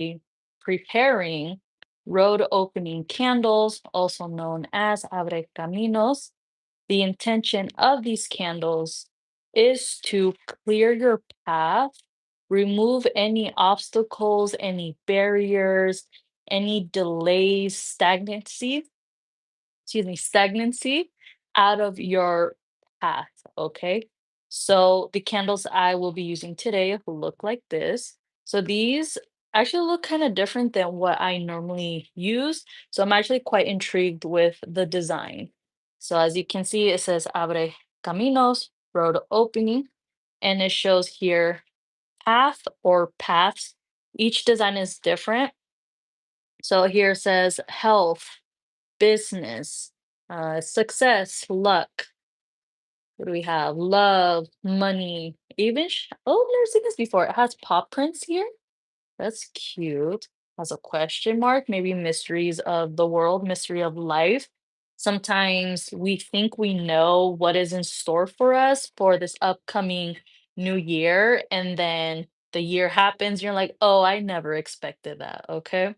be preparing road opening candles, also known as Abre caminos. The intention of these candles is to clear your path, remove any obstacles, any barriers, any delays, stagnancy out of your path, okay? So the candles I will be using today look like this. So these actually look kind of different than what I normally use. So I'm actually quite intrigued with the design. So as you can see, it says Abre Caminos, road opening, and it shows here path or paths. Each design is different. So here it says health, business, success, luck. What do we have? Love, money, even oh, I've never seen this before. It has paw prints here. That's cute. Has a question mark, maybe mysteries of the world, mystery of life. Sometimes we think we know what is in store for us for this upcoming new year, and then the year happens, you're like, oh, I never expected that. Okay.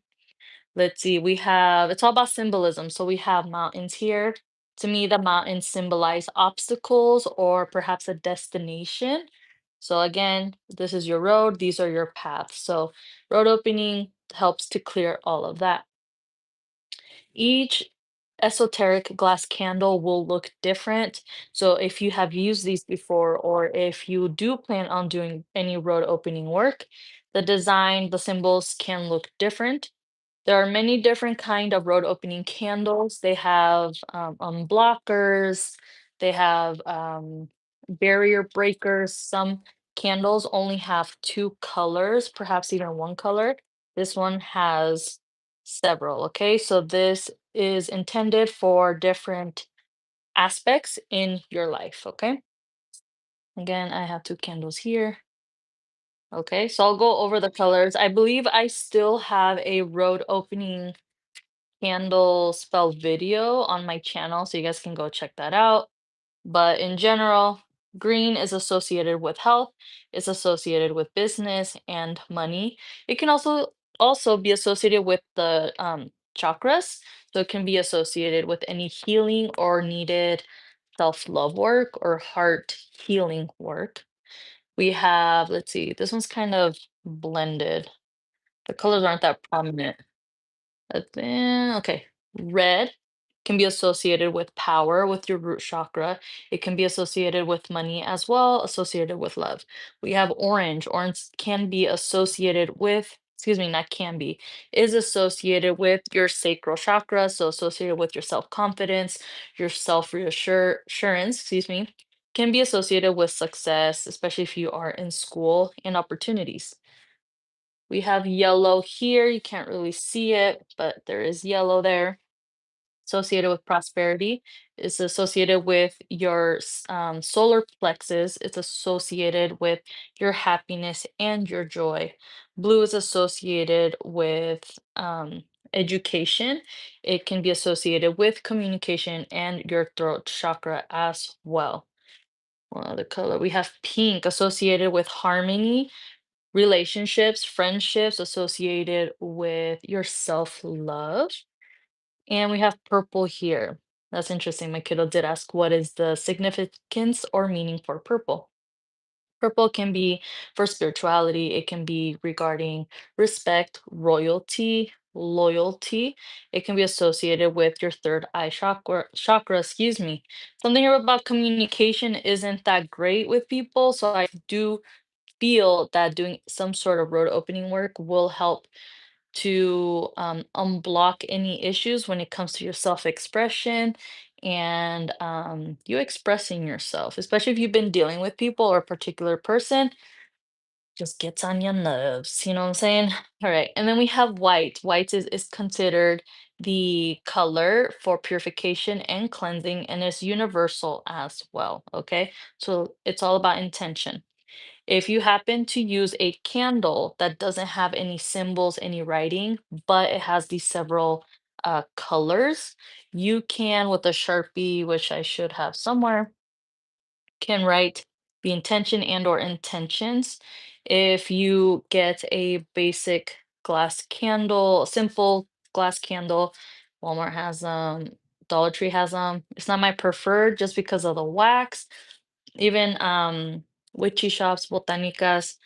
Let's see, we have it's all about symbolism. So we have mountains here. To me, the mountains symbolize obstacles or perhaps a destination. So again, this is your road, these are your paths. So road opening helps to clear all of that. Each esoteric glass candle will look different. So if you have used these before, or if you do plan on doing any road opening work, the design, the symbols can look different. There are many different kind of road opening candles. They have blockers. They have barrier breakers. Some candles only have two colors, perhaps even one color. This one has several. Okay, so this is intended for different aspects in your life. Okay, again, I have two candles here. Okay, so I'll go over the colors. I believe I still have a road opening candle spell video on my channel, so you guys can go check that out. But in general, green is associated with health, it's associated with business and money. It can also be associated with the chakras, so it can be associated with any healing or needed self-love work or heart healing work. We have, let's see, this one's kind of blended. The colors aren't that prominent. Okay. Red can be associated with power, with your root chakra. It can be associated with money as well, associated with love. We have orange. Orange can be associated with, excuse me, not can be, is associated with your sacral chakra. So associated with your self-confidence, your self-reassurance, excuse me, can be associated with success, especially if you are in school and opportunities. We have yellow here. You can't really see it, but there is yellow there. Associated with prosperity. It's associated with your solar plexus. It's associated with your happiness and your joy. Blue is associated with education. It can be associated with communication and your throat chakra as well. One other color. We have pink associated with harmony, relationships, friendships associated with your self-love. And we have purple here. That's interesting. My kiddo did ask what is the significance or meaning for purple. Purple can be for spirituality, it can be regarding respect, royalty, loyalty. It can be associated with your third eye chakra, excuse me. Something here about communication isn't that great with people, so I do feel that doing some sort of road opening work will help to unblock any issues when it comes to your self-expression and you expressing yourself, especially if you've been dealing with people or a particular person, just gets on your nerves. You know what I'm saying? All right. And then we have white. White is considered the color for purification and cleansing, and it's universal as well. Okay. So it's all about intention. If you happen to use a candle that doesn't have any symbols, any writing, but it has these several colors, you can, with a Sharpie, which I should have somewhere, can write the intention and or intentions. If you get a basic glass candle, simple glass candle. Walmart has them, Dollar Tree has them. It's not my preferred just because of the wax. Even witchy shops, botanicas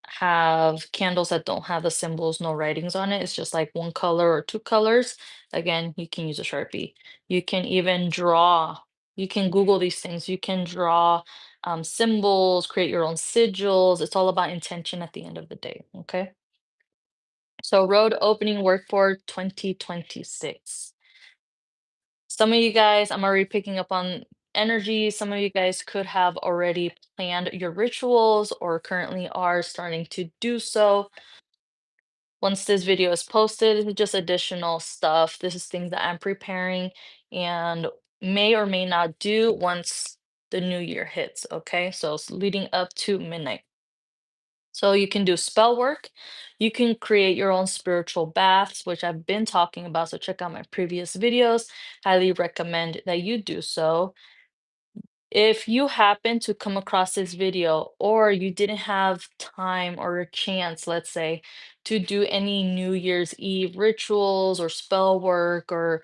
have candles that don't have the symbols, no writings on it. It's just like one color or two colors. Again, you can use a Sharpie. You can even draw. You can Google these things. You can draw symbols, create your own sigils. It's all about intention at the end of the day. Okay. So, road opening work for 2026. Some of you guys, I'm already picking up on energy. Some of you guys could have already planned your rituals or currently are starting to do so. Once this video is posted, it's just additional stuff. This is things that I'm preparing and may or may not do once the new year hits. Okay, so it's leading up to midnight. So you can do spell work. You can create your own spiritual baths, which I've been talking about. So check out my previous videos. Highly recommend that you do so. If you happen to come across this video or you didn't have time or a chance, let's say, to do any New Year's Eve rituals or spell work or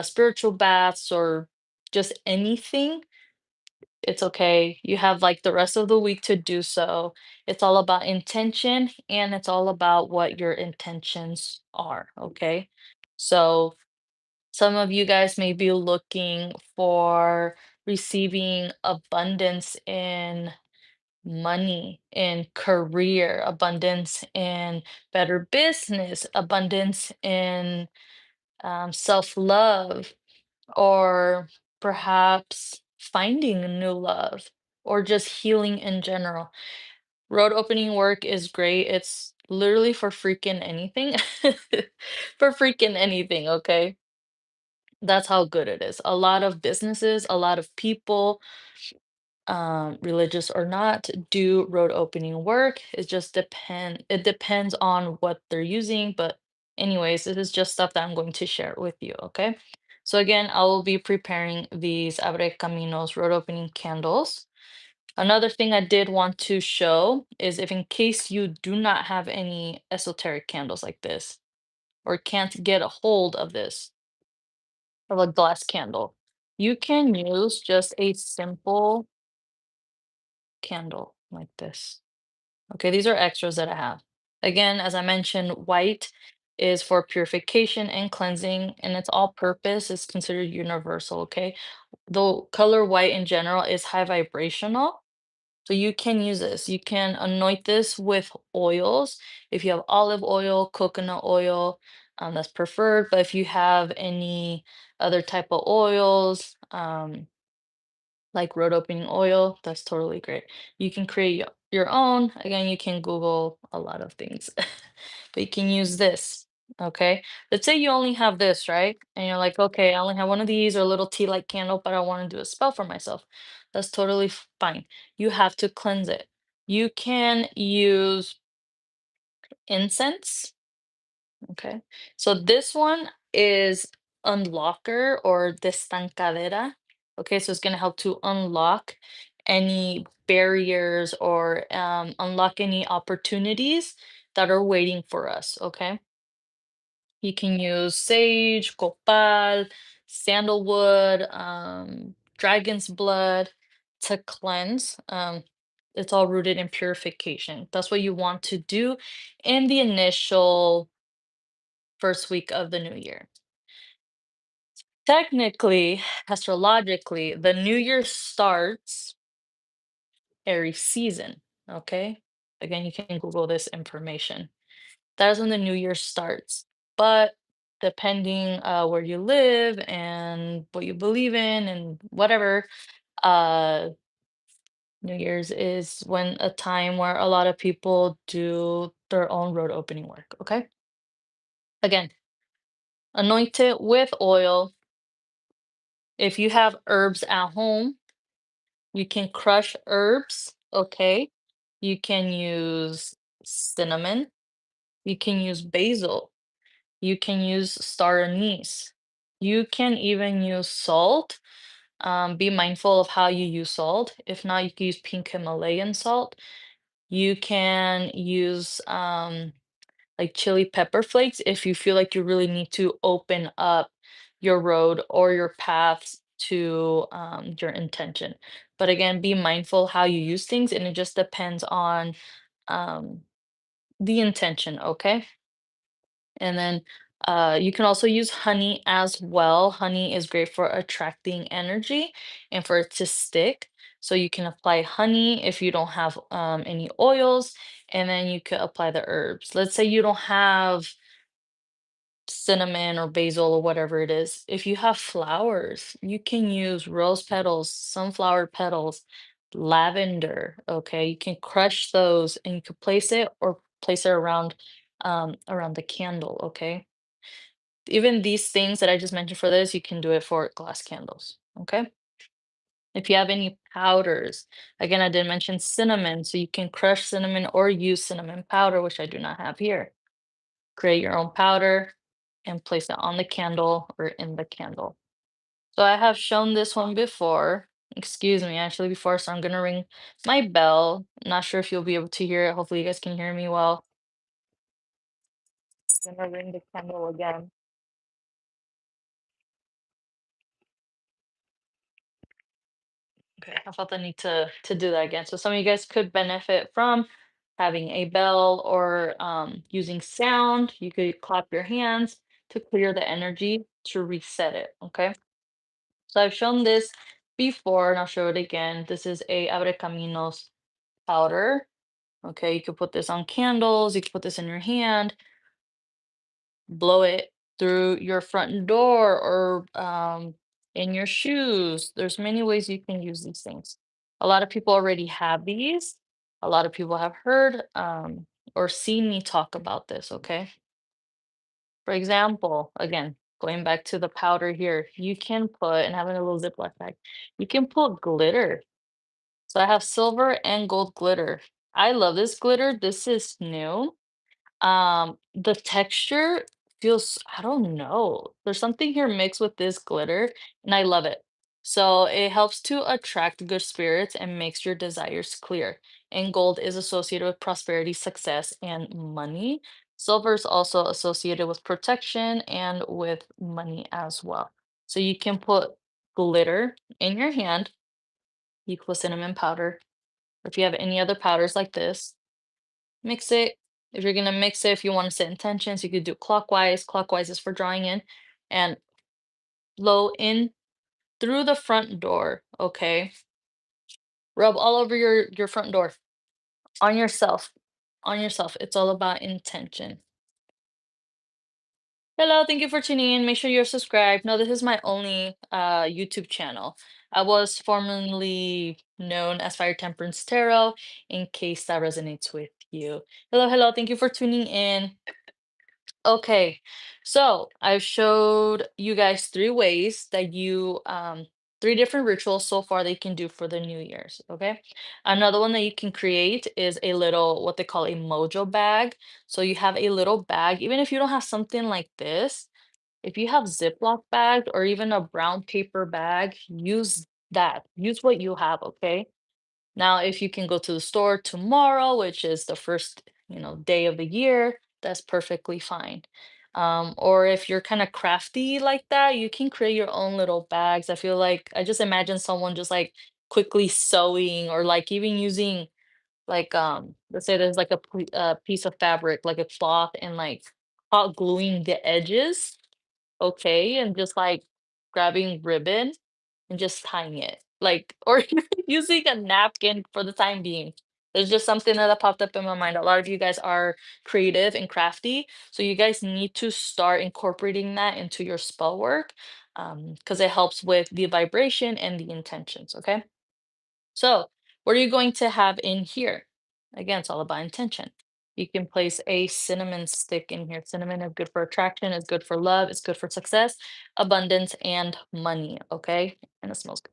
spiritual baths or just anything, it's okay. You have like the rest of the week to do so. It's all about intention and it's all about what your intentions are, okay? So some of you guys may be looking for receiving abundance in money, in career, abundance in better business, abundance in self-love, or perhaps finding a new love, or just healing in general. Road opening work is great. It's literally for freaking anything. For freaking anything, okay? That's how good it is. A lot of businesses, a lot of people, religious or not, do road opening work. It depends on what they're using, but anyways, this is just stuff that I'm going to share with you, okay? So again, I will be preparing these Abre Caminos road opening candles. Another thing I did want to show is if in case you do not have any esoteric candles like this or can't get a hold of this, of a glass candle, you can use just a simple candle like this. Okay, these are extras that I have. Again, as I mentioned, white is for purification and cleansing, and it's all purpose. It's considered universal, okay? The color white in general is high vibrational. So you can use this. You can anoint this with oils. If you have olive oil, coconut oil, that's preferred. But if you have any other type of oils, like road opening oil, that's totally great. You can create your own. Again, you can Google a lot of things, but you can use this. Okay. Let's say you only have this, right? And you're like, okay, I only have one of these or a little tea light candle, but I want to do a spell for myself. That's totally fine. You have to cleanse it. You can use incense. Okay. So this one is unlocker or destancadera. Okay, so it's going to help to unlock any barriers or unlock any opportunities that are waiting for us. Okay. You can use sage, copal, sandalwood, dragon's blood to cleanse. It's all rooted in purification. That's what you want to do in the initial first week of the new year. Technically, astrologically, the new year starts Aries season. Okay. Again, you can Google this information. That is when the new year starts. But depending where you live and what you believe in and whatever, uh, New Year's is when a time where a lot of people do their own road opening work. Okay. Again, anoint it with oil. If you have herbs at home, you can crush herbs, okay? You can use cinnamon, you can use basil, you can use star anise. You can even use salt. Be mindful of how you use salt. If not, you can use pink Himalayan salt. You can use like chili pepper flakes if you feel like you really need to open up your road or your paths to your intention. But again, be mindful how you use things, and it just depends on um, the intention, okay? And then you can also use honey as well. Honey is great for attracting energy and for it to stick. So you can apply honey if you don't have any oils, and then you could apply the herbs. Let's say you don't have cinnamon or basil or whatever it is. If you have flowers, you can use rose petals, sunflower petals, lavender. Okay, you can crush those and you could place it or place it around the candle. Okay, even these things that I just mentioned for this, you can do it for glass candles. Okay. If you have any powders, again, I did mention cinnamon, so you can crush cinnamon or use cinnamon powder, which I do not have here. Create your own powder and place it on the candle or in the candle. So I have shown this one before. Excuse me, actually before, so I'm gonna ring my bell. Not sure if you'll be able to hear it. Hopefully you guys can hear me well. I'm gonna ring the candle again. Okay, I felt the need to do that again. So some of you guys could benefit from having a bell or using sound. You could clap your hands to clear the energy to reset it. Okay. So I've shown this before and I'll show it again. This is a Abre caminos powder. Okay, you could put this on candles, you could put this in your hand, blow it through your front door or in your shoes. There's many ways you can use these things. A lot of people already have these. A lot of people have heard or seen me talk about this, okay? For example, again, going back to the powder here, you can put, and having a little Ziploc bag, you can put glitter. So I have silver and gold glitter. I love this glitter. This is new. The texture feels, I don't know. There's something here mixed with this glitter, and I love it. So it helps to attract good spirits and makes your desires clear. And gold is associated with prosperity, success, and money. Silver is also associated with protection and with money as well. So you can put glitter in your hand. You can put cinnamon powder. If you have any other powders like this, mix it. If you're gonna mix it, if you want to set intentions, you could do clockwise. Clockwise is for drawing in and blow in through the front door. Okay. Rub all over your front door. On yourself. On yourself. It's all about intention. Hello, thank you for tuning in. Make sure you're subscribed. No, this is my only YouTube channel. I was formerly known as Fire Temperance Tarot, in case that resonates with you. Hello, hello. Thank you for tuning in. Okay, so I've showed you guys three ways that three different rituals so far that you can do for the New Year's. Okay, another one that you can create is a little, what they call a mojo bag. So you have a little bag, even if you don't have something like this, if you have Ziploc bag or even a brown paper bag, use that. Use what you have, okay? Now, if you can go to the store tomorrow, which is the first, day of the year, that's perfectly fine. Or if you're kind of crafty like that, you can create your own little bags. I feel like I just imagine someone just like quickly sewing or like even using like let's say there's like a piece of fabric, like a cloth, and like hot gluing the edges, okay, and just like grabbing ribbon and just tying it, like, or even using a napkin for the time being. There's just something that popped up in my mind. A lot of you guys are creative and crafty, so you guys need to start incorporating that into your spell work, because it helps with the vibration and the intentions. Okay, so what are you going to have in here? Again, it's all about intention. You can place a cinnamon stick in here. Cinnamon is good for attraction, it's good for love, it's good for success, abundance, and money. Okay, and it smells good.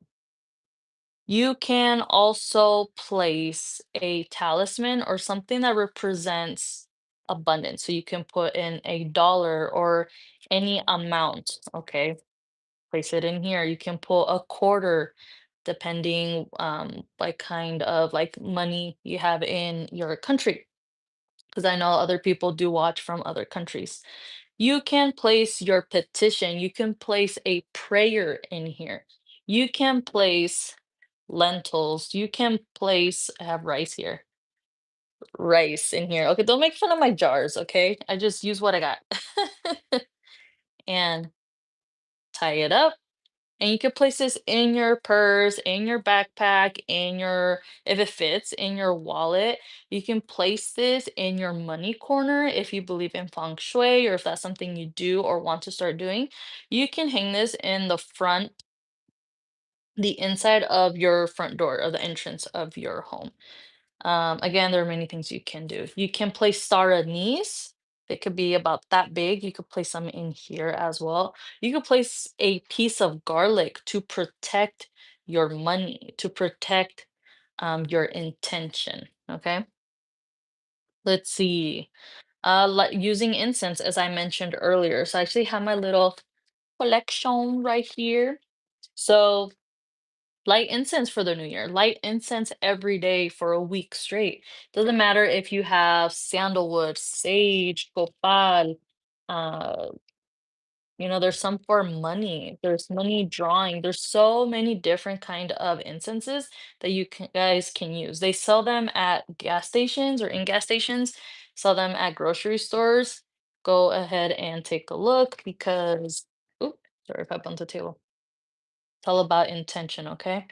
You can also place a talisman or something that represents abundance. So you can put in a dollar or any amount. Okay, place it in here. You can pull a quarter, depending like kind of like money you have in your country. because I know other people do watch from other countries. You can place your petition, you can place a prayer in here. You can place lentils, you can place I have rice here. Rice in here. Okay, don't make fun of my jars, okay? I just use what I got. And tie it up. And you could place this in your purse, in your backpack, in your, if it fits, in your wallet. You can place this in your money corner if you believe in feng shui or if that's something you do or want to start doing. You can hang this in the front, the inside of your front door, of the entrance of your home. Again, there are many things you can do. You can place star anise. It could be about that big. You could place some in here as well. You could place a piece of garlic to protect your money, to protect your intention. Okay. Let's see. Like using incense, as I mentioned earlier. So I actually have my little collection right here. So light incense for the new year. Light incense every day for a week straight. Doesn't matter if you have sandalwood, sage, copal. Uh, there's some for money. There's money drawing. There's so many different kind of incenses that guys can use. They sell them at gas stations or in gas stations, sell them at grocery stores. Go ahead and take a look because, oop, sorry if I bumped the table. It's all about intention, okay?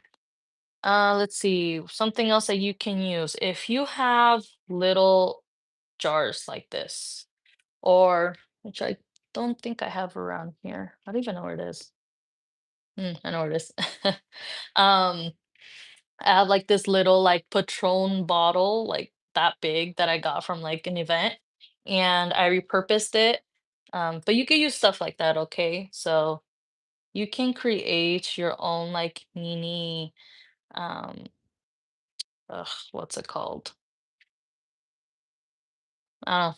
Let's see, something else that you can use. If you have little jars like this, or which I don't think I have around here. I don't even know where it is. I know where it is. Um, I have like this little like Patron bottle, like that big that I got from like an event, and I repurposed it. But you could use stuff like that, okay? So you can create your own like mini, um, what's it called?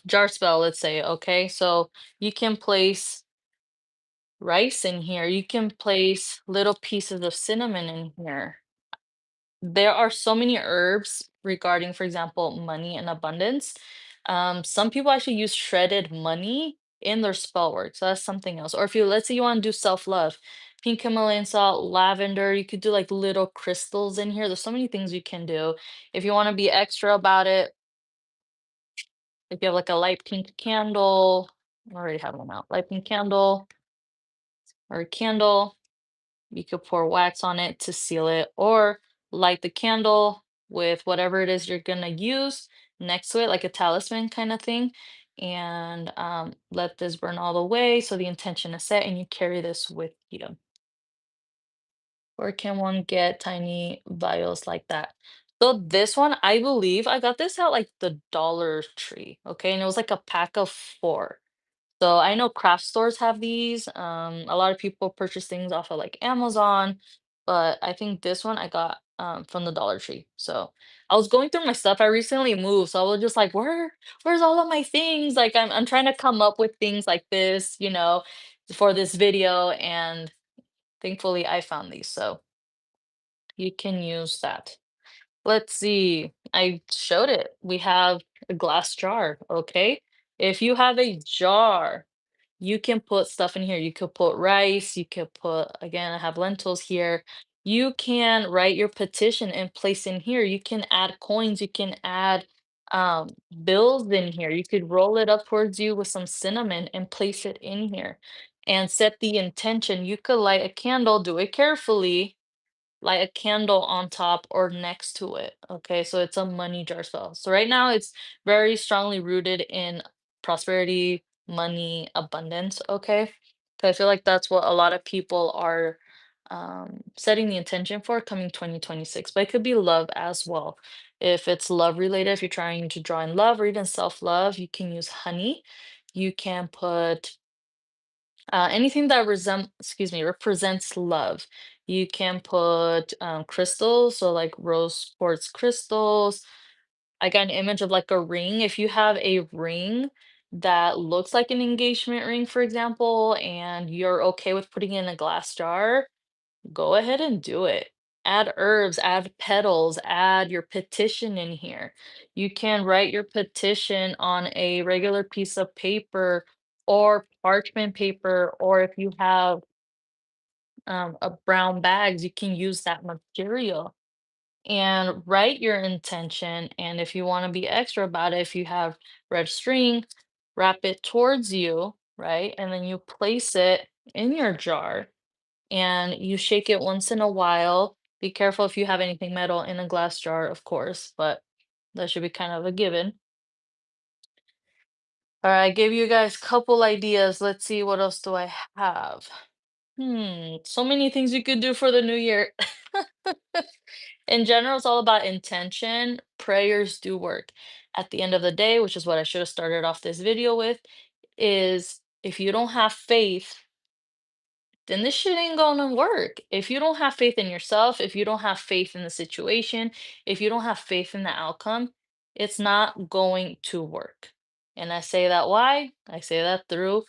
Jar spell, let's say, okay? So you can place rice in here. You can place little pieces of cinnamon in here. There are so many herbs regarding, for example, money and abundance. Some people actually use shredded money in their spell work. So that's something else. Or if you, let's say you want to do self-love, pink Himalayan salt, lavender, you could do like little crystals in here. There's so many things you can do. If you want to be extra about it, if you have like a light pink candle, I already have one out. Light pink candle or a candle, you could pour wax on it to seal it, or light the candle with whatever it is you're gonna use next to it, like a talisman kind of thing, and let this burn all the way so the intention is set, and you carry this with you. Or can one get tiny vials like that? So this one, I believe I got this at like the Dollar Tree, okay? And it was like a pack of four. So I know craft stores have these. A lot of people purchase things off of like Amazon, but I think this one I got from the Dollar Tree. So I was going through my stuff. I recently moved, so I was just like, where's all of my things? Like I'm trying to come up with things like this, for this video, and thankfully I found these. So you can use that. Let's see. I showed it. We have a glass jar, okay? If you have a jar, you can put stuff in here. You could put rice, you could put, again, I have lentils here. You can write your petition and place in here. You can add coins, you can add um, bills in here. You could roll it up towards you with some cinnamon and place it in here and set the intention. You could light a candle, do it carefully, light a candle on top or next to it. Okay, so it's a money jar spell. So right now it's very strongly rooted in prosperity, money, abundance. Okay, so I feel like that's what a lot of people are setting the intention for coming 2026. But it could be love as well. If it's love related, if you're trying to draw in love or even self-love, you can use honey. You can put anything that represents love. You can put crystals, so like rose quartz crystals. I got an image of like a ring. If you have a ring that looks like an engagement ring, for example, and you're okay with putting it in a glass jar, go ahead and do it. add herbs, add petals, add your petition in here. You can write your petition on a regular piece of paper or parchment paper, or if you have brown bags, you can use that material and write your intention. And if you want to be extra about it, if you have red string, wrap it towards you, right? And then you place it in your jar and you shake it once in a while. Be careful if you have anything metal in a glass jar, of course, but that should be kind of a given. All right, I gave you guys a couple ideas. Let's see, what else do I have? So many things you could do for the new year. In general, it's all about intention. Prayers do work. At the end of the day, which is what I should have started off this video with, is if you don't have faith, then this shit ain't gonna work. If you don't have faith in yourself, if you don't have faith in the situation, if you don't have faith in the outcome, it's not going to work. And I say that why? I say that through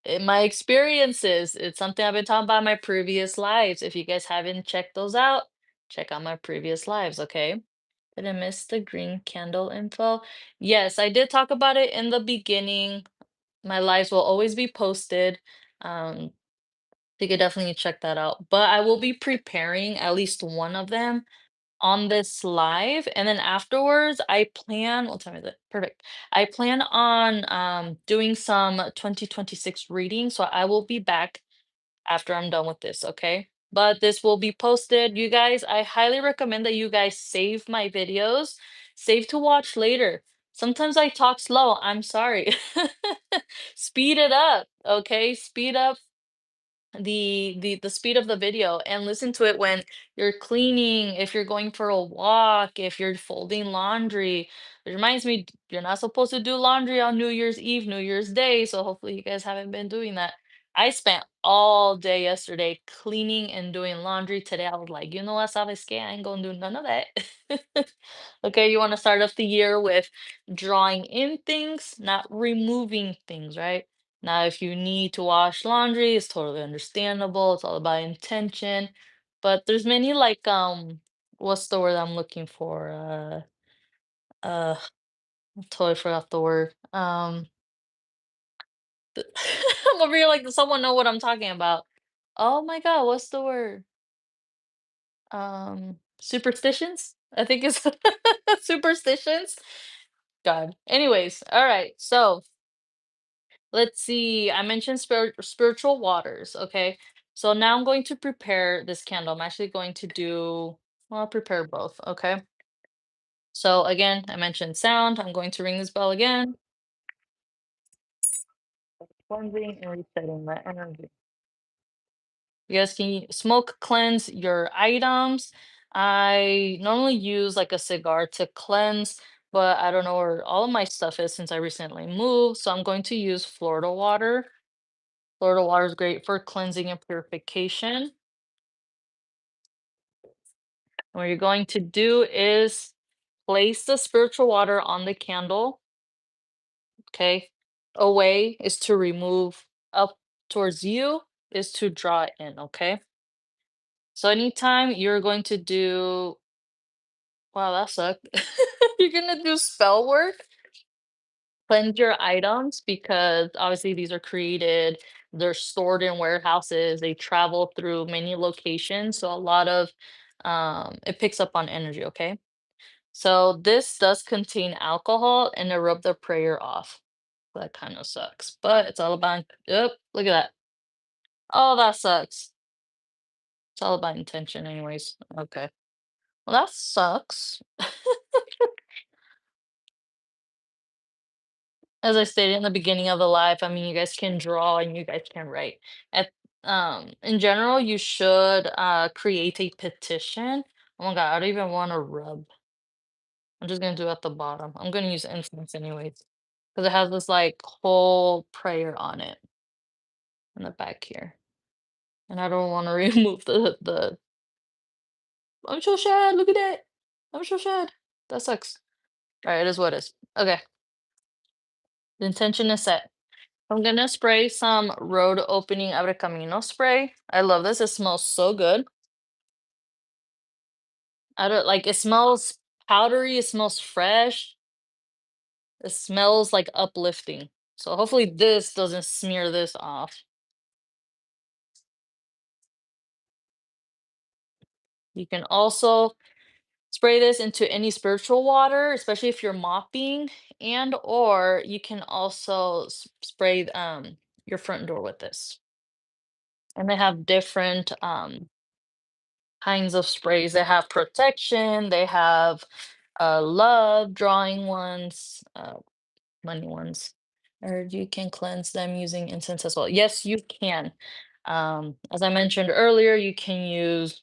in my experiences. It's something I've been talking about in my previous lives. If you guys haven't checked those out, check out my previous lives, okay? Did I miss the green candle info? Yes, I did talk about it in the beginning. My lives will always be posted. Um, you could definitely check that out. But I will be preparing at least one of them on this live. And then afterwards, I plan, what time is it? Perfect. I plan on doing some 2026 reading. So I will be back after I'm done with this, okay? But this will be posted. You guys, I highly recommend that you guys save my videos, save to watch later. Sometimes I talk slow. I'm sorry. Speed it up, okay? Speed up the speed of the video and listen to it when you're cleaning, if you're going for a walk, if you're folding laundry. It reminds me, you're not supposed to do laundry on New Year's Eve, New Year's Day, so hopefully you guys haven't been doing that. I spent all day yesterday cleaning and doing laundry. Today I was like, you know what, sabes que? I ain't gonna do none of that. Okay, you want to start off the year with drawing in things, not removing things, right? Now, if you need to wash laundry, it's totally understandable. It's all about intention. But there's many like what's the word I'm looking for? I totally forgot the word. I'm over here like does someone know what I'm talking about? Oh my God, what's the word? Superstitions? I think it's superstitions. God. Anyways, all right. So let's see. I mentioned spiritual waters. Okay. So now I'm going to prepare this candle. I'm actually going to do, well, I'll prepare both. Okay. So again, I mentioned sound. I'm going to ring this bell again. Cleansing and resetting my energy. You guys can smoke cleanse your items. I normally use like a cigar to cleanse, but I don't know where all of my stuff is since I recently moved. So I'm going to use Florida water. Florida water is great for cleansing and purification. What you're going to do is place the spiritual water on the candle. Okay. Away is to remove, up towards you is to draw it in. Okay. So anytime you're going to do, wow, that sucked. You're going to do spell work, cleanse your items because obviously these are created, they're stored in warehouses, they travel through many locations. So a lot of it picks up on energy. Okay. So this does contain alcohol and it rub the prayer off. That kind of sucks, but it's all about, yep, look at that. Oh, that sucks. It's all about intention anyways. Okay. Well, that sucks. As I stated in the beginning of the live, I mean, you guys can draw and you guys can write. At in general, you should create a petition. Oh my God, I don't even want to rub. I'm just gonna do it at the bottom. I'm gonna use incense anyways. Because it has this like whole prayer on it in the back here. And I don't want to remove the I'm so sad, look at that. I'm so sad. That sucks. All right, it is what it is. Okay, the intention is set. I'm gonna spray some road opening Abre Camino spray. I love this. It smells so good. I don't like it smells powdery, it smells fresh, it smells like uplifting. So hopefully this doesn't smear this off. You can also spray this into any spiritual water, especially if you're mopping, and or you can also spray your front door with this. And they have different kinds of sprays. They have protection, they have love drawing ones, money ones. Or you can cleanse them using incense as well. Yes, you can. As I mentioned earlier, you can use,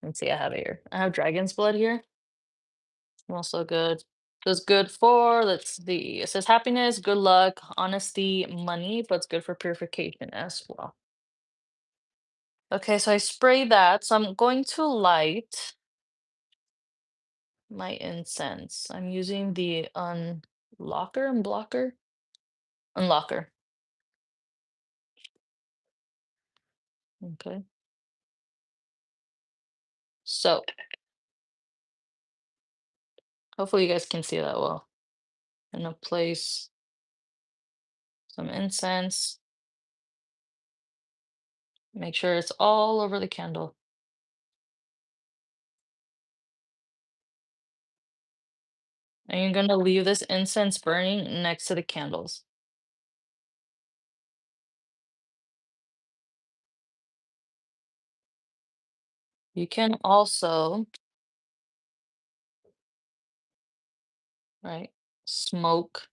let's see, I have it here. I have dragon's blood here. Smells so good. So it's good for, let's see, it says happiness, good luck, honesty, money, but it's good for purification as well. Okay, so I spray that. So I'm going to light my incense. I'm using the unlocker. Okay. So hopefully you guys can see that well. I'm gonna place some incense. Make sure it's all over the candle. And you're gonna leave this incense burning next to the candles. You can also, right, smoke,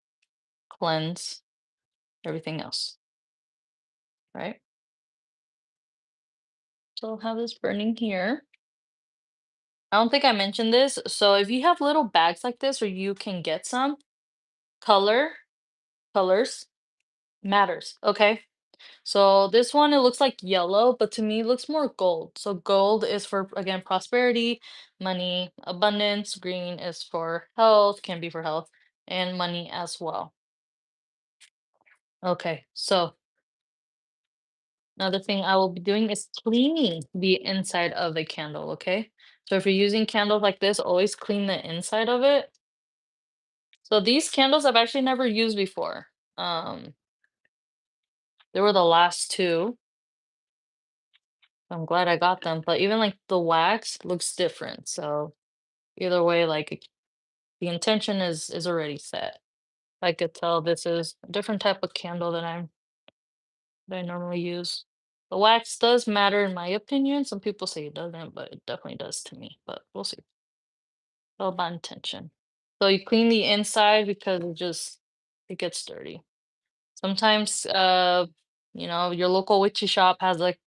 cleanse, everything else, right? So I'll have this burning here. I don't think I mentioned this. So if you have little bags like this, or you can get some, color, colors matters, okay? So this one, it looks like yellow, but to me it looks more gold. So gold is for, again, prosperity, money, abundance. Green is for health, can be for health, and money as well. Okay, so another thing I will be doing is cleaning the inside of the candle, okay? So if you're using candles like this, always clean the inside of it. So these candles I've actually never used before. Um, they were the last two. I'm glad I got them, but even like the wax looks different. So either way, like the intention is already set. I could tell this is a different type of candle that I normally use. The wax does matter in my opinion. Some people say it doesn't, but it definitely does to me. But we'll see. All about intention. So you clean the inside because it gets dirty. Sometimes your local witchy shop has like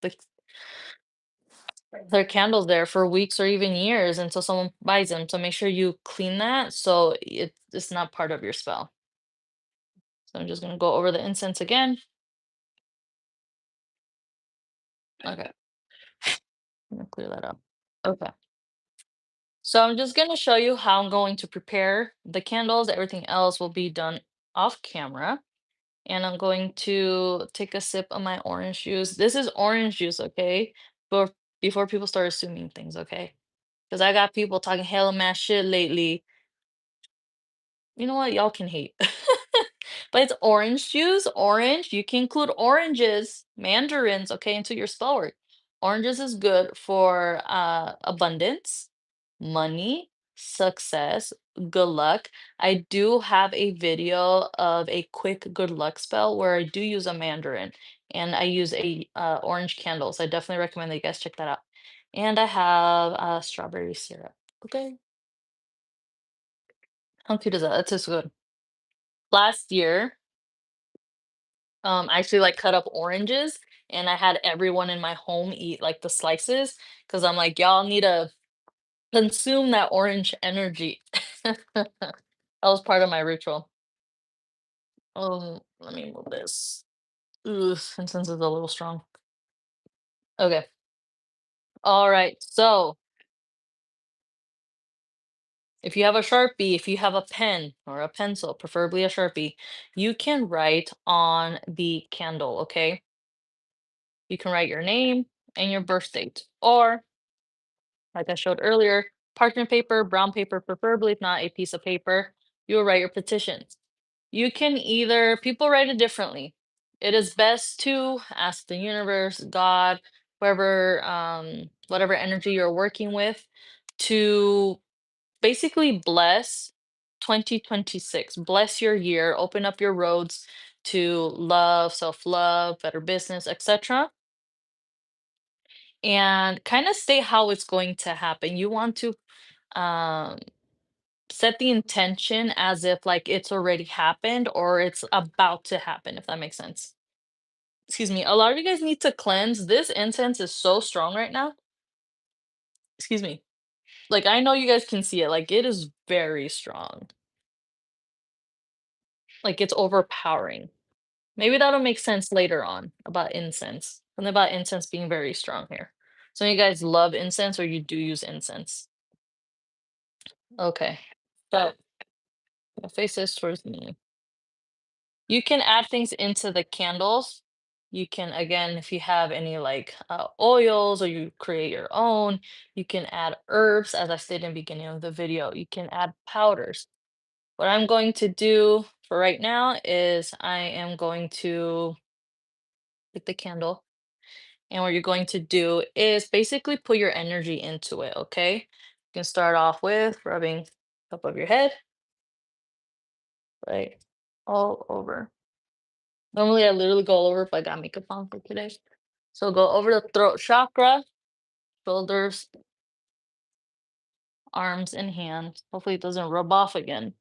their candles there for weeks or even years until someone buys them. So make sure you clean that so it's not part of your spell. So I'm just gonna go over the incense again. Okay, I'm gonna clear that up. Okay. So I'm just gonna show you how I'm going to prepare the candles. Everything else will be done off camera. And I'm going to take a sip of my orange juice. This is orange juice, okay? Before people start assuming things, okay? Because I got people talking hella mad shit lately. You know what? Y'all can hate. But it's orange juice, orange. You can include oranges, mandarins, okay, into your spell work. Oranges is good for abundance, money, success, good luck. I do have a video of a quick good luck spell where I do use a mandarin and I use a orange candle. So I definitely recommend that you guys check that out. And I have strawberry syrup. Okay. How cute is that? That's just good. Last year, I actually like cut up oranges and I had everyone in my home eat like the slices because I'm like, y'all need to consume that orange energy. That was part of my ritual. Let me move this. Ooh, incense is a little strong. Okay. All right. So if you have a Sharpie, if you have a pen or a pencil, preferably a Sharpie, you can write on the candle, okay? You can write your name and your birth date, or Like I showed earlier, parchment paper, brown paper, preferably, if not a piece of paper, you will write your petitions. You can either, people write it differently. It is best to ask the universe, God, whoever, whatever energy you're working with, to basically bless 2026. Bless your year, open up your roads to love, self-love, better business, etc. And kind of state how it's going to happen. You want to um set the intention as if like it's already happened or it's about to happen, if that makes sense. Excuse me. A lot of you guys need to cleanse. This incense is so strong right now. Excuse me. Like I know you guys can see it. Like it is very strong. Like it's overpowering. Maybe that'll make sense later on about incense. Something about incense being very strong here. Some of you guys love incense or you do use incense. Okay. So face this towards me. You can add things into the candles. You can, again, if you have any like oils or you create your own, you can add herbs, as I stated in the beginning of the video. You can add powders. What I'm going to do for right now is I am going to take the candle, and what you're going to do is basically put your energy into it, okay? You can start off with rubbing top of your head, right? All over. Normally, I literally go all over if I got makeup on for today. So go over the throat chakra, shoulders, arms, and hands. Hopefully, it doesn't rub off again.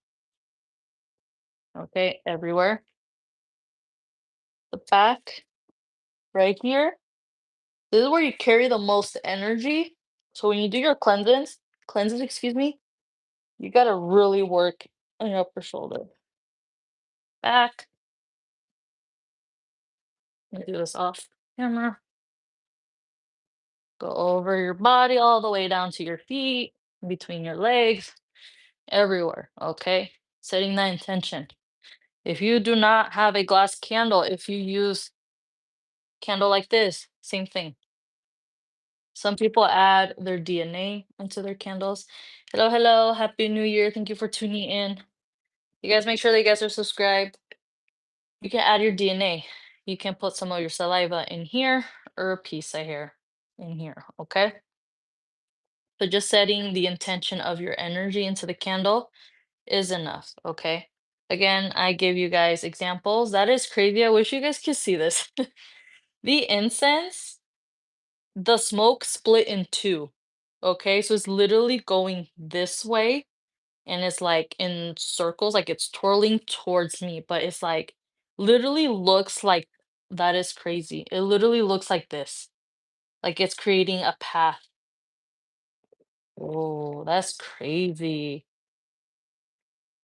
Okay, everywhere. The back, right here. This is where you carry the most energy. So when you do your cleanses, excuse me, you gotta really work on your upper shoulder. Back. Let me do this off camera. Go over your body all the way down to your feet, between your legs, everywhere. Okay, setting that intention. If you do not have a glass candle, if you use candle like this, same thing. Some people add their DNA into their candles. Hello, hello, happy new year. Thank you for tuning in. You guys make sure that you guys are subscribed. You can add your DNA. You can put some of your saliva in here or a piece of hair in here, okay? So just setting the intention of your energy into the candle is enough, okay? Again, I give you guys examples. That is crazy. I wish you guys could see this. The incense, the smoke split in two. Okay, so it's literally going this way and it's like in circles, like it's twirling towards me, but it's like literally looks like that is crazy. It literally looks like this, like it's creating a path. Oh, that's crazy.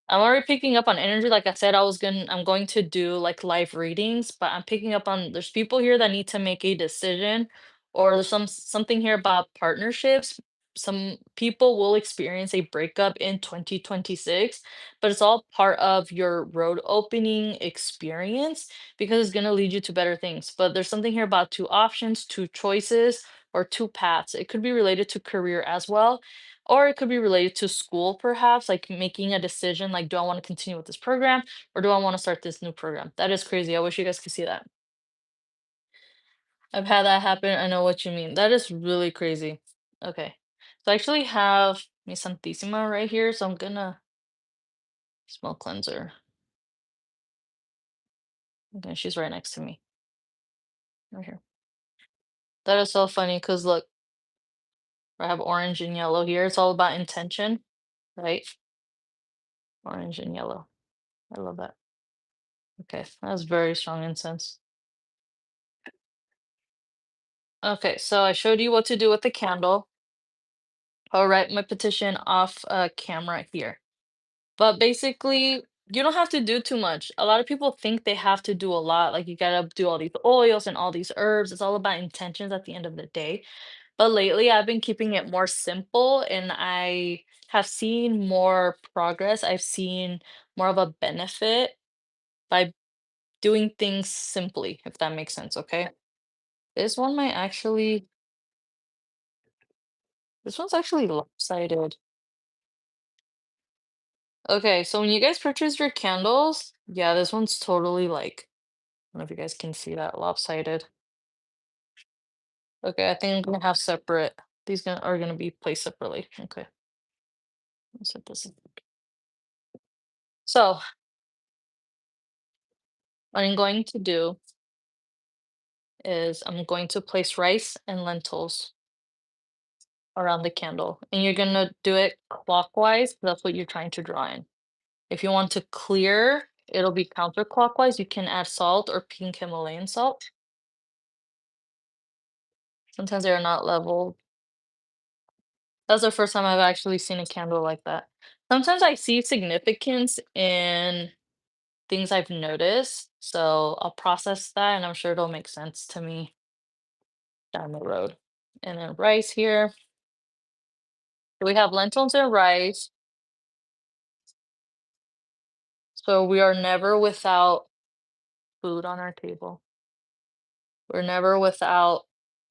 I'm already picking up on energy. Like I said, I'm going to do like live readings, but I'm picking up on there's people here that need to make a decision, or there's something here about partnerships. Some people will experience a breakup in 2026, but it's all part of your road opening experience because it's going to lead you to better things. But there's something here about two options, two choices, or two paths. It could be related to career as well, or it could be related to school, perhaps, like making a decision like, do I want to continue with this program or do I want to start this new program? That is crazy. I wish you guys could see that. I've had that happen. I know what you mean. That is really crazy. Okay. So I actually have Mi Santissima right here. So I'm gonna smell cleanser. Okay, she's right next to me. Right here. That is so funny because look, I have orange and yellow here. It's all about intention, right? Orange and yellow. I love that. Okay, that's very strong incense. Okay, so I showed you what to do with the candle. I'll write my petition off camera here. But basically, you don't have to do too much. A lot of people think they have to do a lot, like you gotta do all these oils and all these herbs. It's all about intentions at the end of the day. But lately, I've been keeping it more simple and I have seen more progress. I've seen more of a benefit by doing things simply, if that makes sense, okay? This one might actually This one's actually lopsided. Okay, so when you guys purchase your candles, yeah, this one's totally like, I don't know if you guys can see that lopsided. Okay, I think I'm gonna have separate. Are gonna be placed separately. Okay, let's set this. So what I'm going to do is I'm going to place rice and lentils around the candle, and you're gonna do it clockwise. That's what you're trying to draw in. If you want to clear, it'll be counterclockwise. You can add salt or pink Himalayan salt. Sometimes they're not leveled. That's the first time I've actually seen a candle like that. Sometimes I see significance in things I've noticed, so I'll process that and I'm sure it'll make sense to me down the road. And then rice here. So we have lentils and rice. So we are never without food on our table. We're never without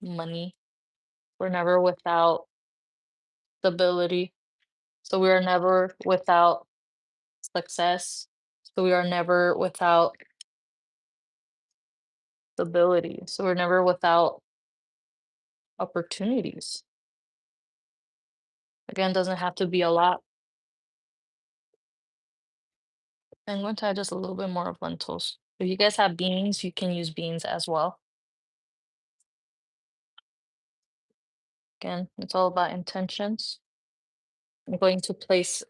money. We're never without stability. So we are never without success. So we are never without stability. So we're never without opportunities. Again, doesn't have to be a lot. I'm going to add just a little bit more of lentils. If you guys have beans, you can use beans as well. Again, it's all about intentions. I'm going to place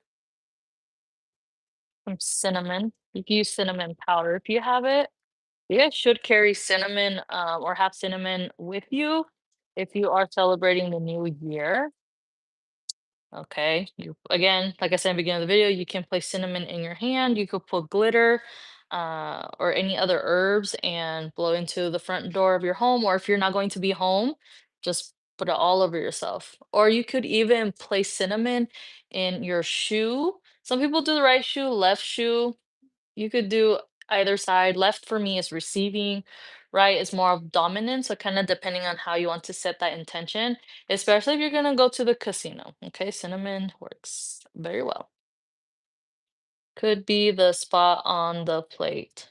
some cinnamon. You can use cinnamon powder if you have it. You guys should carry cinnamon or have cinnamon with you if you are celebrating the new year. Okay, you again, like I said in the beginning of the video, you can place cinnamon in your hand. You could put glitter or any other herbs and blow into the front door of your home. Or if you're not going to be home, just put it all over yourself. Or you could even place cinnamon in your shoe. Some people do the right shoe, left shoe. You could do either side. Left for me is receiving, right is more of dominance. So kind of depending on how you want to set that intention, especially if you're gonna go to the casino. Okay, cinnamon works very well. Could be the spot on the plate.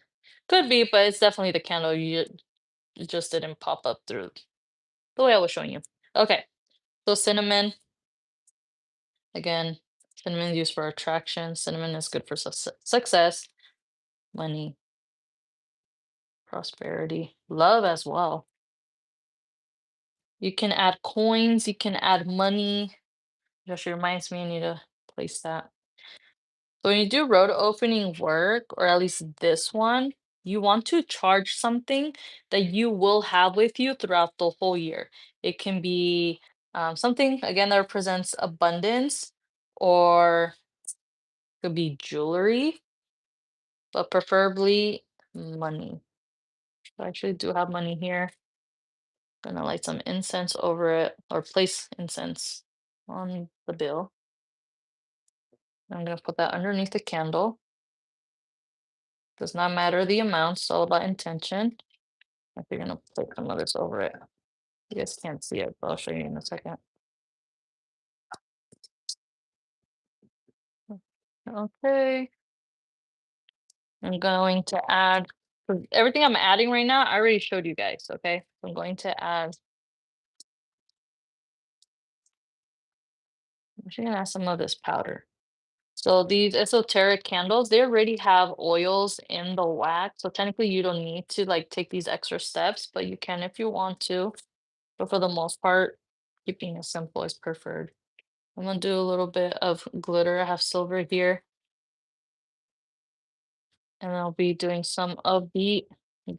Could be, but it's definitely the candle. It just didn't pop up through the way I was showing you. Okay, so cinnamon, again, cinnamon is used for attraction. Cinnamon is good for success, money, prosperity, love as well. You can add coins, you can add money. It actually reminds me I need to place that. So when you do road opening work, or at least this one, you want to charge something that you will have with you throughout the whole year. It can be something, again, that represents abundance, or could be jewelry, but preferably money. I actually do have money here. Gonna light some incense over it, or place incense on the bill. I'm gonna put that underneath the candle. Does not matter the amount, it's all about intention. If you're gonna place some of this over it. You guys can't see it, but I'll show you in a second. Okay, I'm going to add, 'cause everything I'm adding right now, I already showed you guys, okay? I'm going to add, I'm actually gonna add some of this powder. So these esoteric candles, they already have oils in the wax. So technically you don't need to like take these extra steps, but you can if you want to. But for the most part, keeping it simple is preferred. I'm gonna do a little bit of glitter. I have silver here, and I'll be doing some of the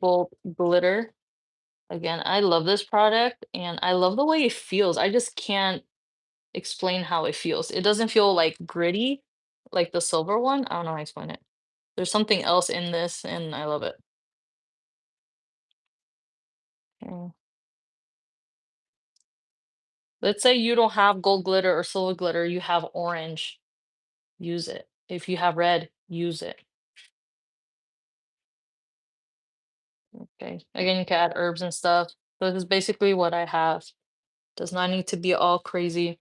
gold glitter. Again, I love this product and I love the way it feels. I just can't explain how it feels. It doesn't feel like gritty like the silver one. I don't know how to explain it. There's something else in this and I love it. Mm. Let's say you don't have gold glitter or silver glitter, you have orange, use it. If you have red, use it. Okay. Again, you can add herbs and stuff. So this is basically what I have. Does not need to be all crazy.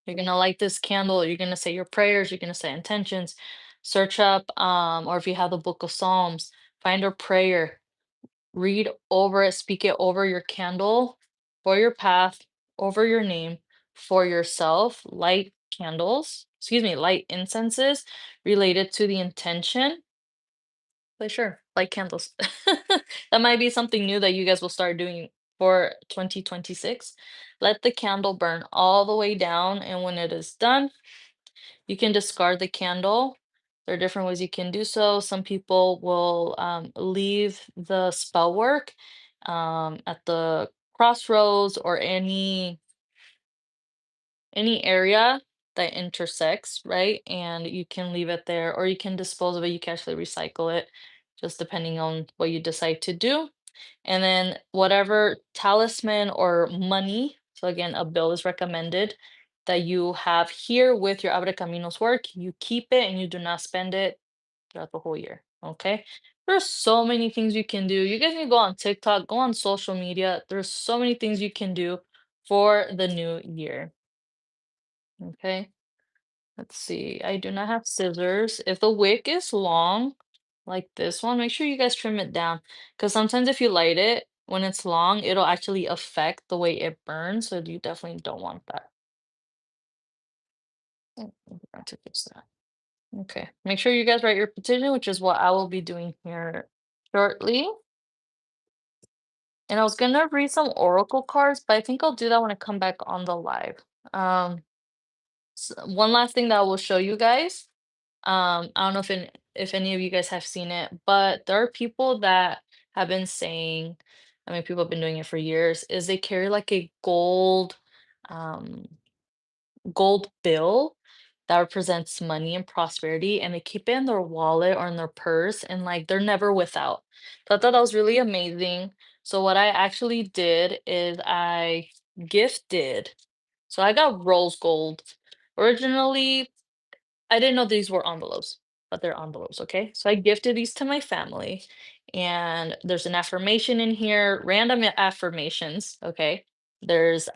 You're gonna light this candle, you're gonna say your prayers, you're gonna say intentions, search up, or if you have the book of Psalms, find a prayer, read over it, speak it over your candle, for your path, over your name, for yourself, light candles, excuse me, light incenses related to the intention. Like, sure, light candles. That might be something new that you guys will start doing for 2026. Let the candle burn all the way down, and when it is done, you can discard the candle. There are different ways you can do so. Some people will leave the spell work at the crossroads or any area that intersects, right? And you can leave it there, or you can dispose of it. You can actually recycle it, just depending on what you decide to do. And then whatever talisman or money, so again, a bill is recommended that you have here with your Abre Caminos work, you keep it and you do not spend it throughout the whole year. Okay. There's so many things you can do. You guys can go on TikTok, go on social media. There's so many things you can do for the new year. Okay. Let's see. I do not have scissors. If the wick is long, like this one, make sure you guys trim it down. Because sometimes if you light it, when it's long, it'll actually affect the way it burns. So you definitely don't want that. I forgot to fix that. Okay. Make sure you guys write your petition, which is what I will be doing here shortly. And I was gonna read some oracle cards, but I think I'll do that when I come back on the live. Um, one last thing that I will show you guys. I don't know if any of you guys have seen it, but there are people that have been saying, I mean, people have been doing it for years, is they carry like a um, gold bill that represents money and prosperity, and they keep it in their wallet or in their purse, and like they're never without. So I thought that was really amazing. So what I actually did is I gifted. So I got rose gold. Originally, I didn't know these were envelopes, but they're envelopes, okay? So I gifted these to my family, and there's an affirmation in here, random affirmations, okay? There's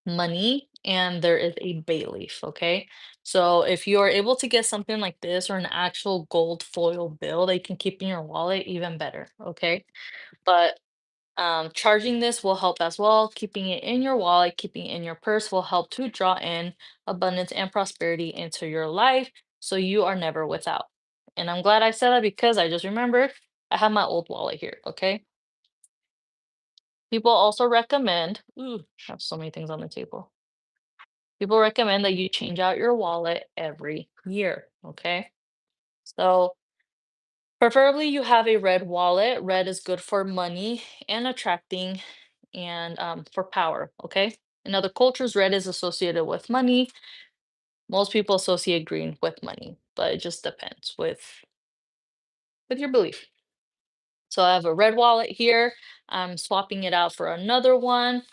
money and there is a bay leaf, okay? So if you are able to get something like this or an actual gold foil bill that you can keep in your wallet, even better, okay? But charging this will help as well. Keeping it in your wallet, keeping it in your purse will help to draw in abundance and prosperity into your life so you are never without. And I'm glad I said that because I just remembered I have my old wallet here, okay? People also recommend, ooh, I have so many things on the table. People recommend that you change out your wallet every year, okay? So preferably you have a red wallet. Red is good for money and attracting and for power, okay? In other cultures, red is associated with money. Most people associate green with money, but it just depends with your belief. So I have a red wallet here. I'm swapping it out for another one.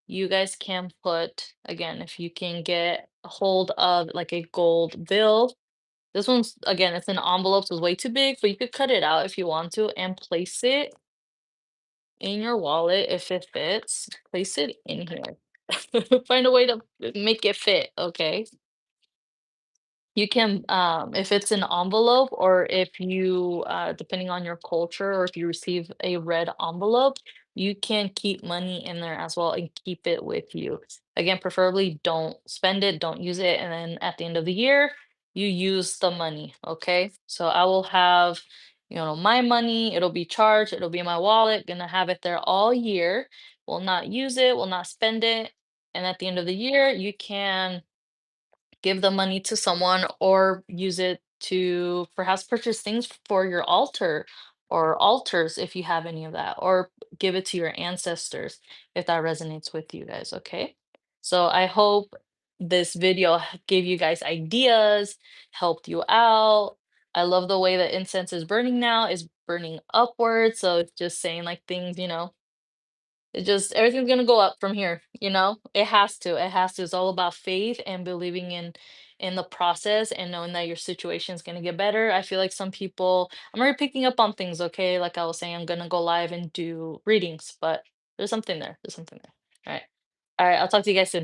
You guys can put, again, if you can get a hold of like a gold bill. This one's, again, it's an envelope, so it's way too big, but you could cut it out if you want to and place it in your wallet if it fits. Place it in here. Find a way to make it fit, okay? You can, if it's an envelope or if you, depending on your culture, or if you receive a red envelope, you can keep money in there as well and keep it with you. Again, preferably don't spend it, don't use it, and then at the end of the year, you use the money, okay? So I will have, my money, it'll be charged, it'll be in my wallet, gonna have it there all year, will not use it, will not spend it, and at the end of the year, you can give the money to someone or use it to perhaps purchase things for your altar or altars if you have any of that, or give it to your ancestors if that resonates with you guys, okay? So I hope this video gave you guys ideas, helped you out. I love the way that incense is burning now, is burning upwards. So it's just saying like things, it just everything's gonna go up from here, you know? It has to. It has to. It's all about faith and believing in the process and knowing that your situation is gonna get better. I feel like some people I'm already picking up on things, okay? Like I was saying, I'm gonna go live and do readings, but there's something there. There's something there. All right. All right, I'll talk to you guys soon.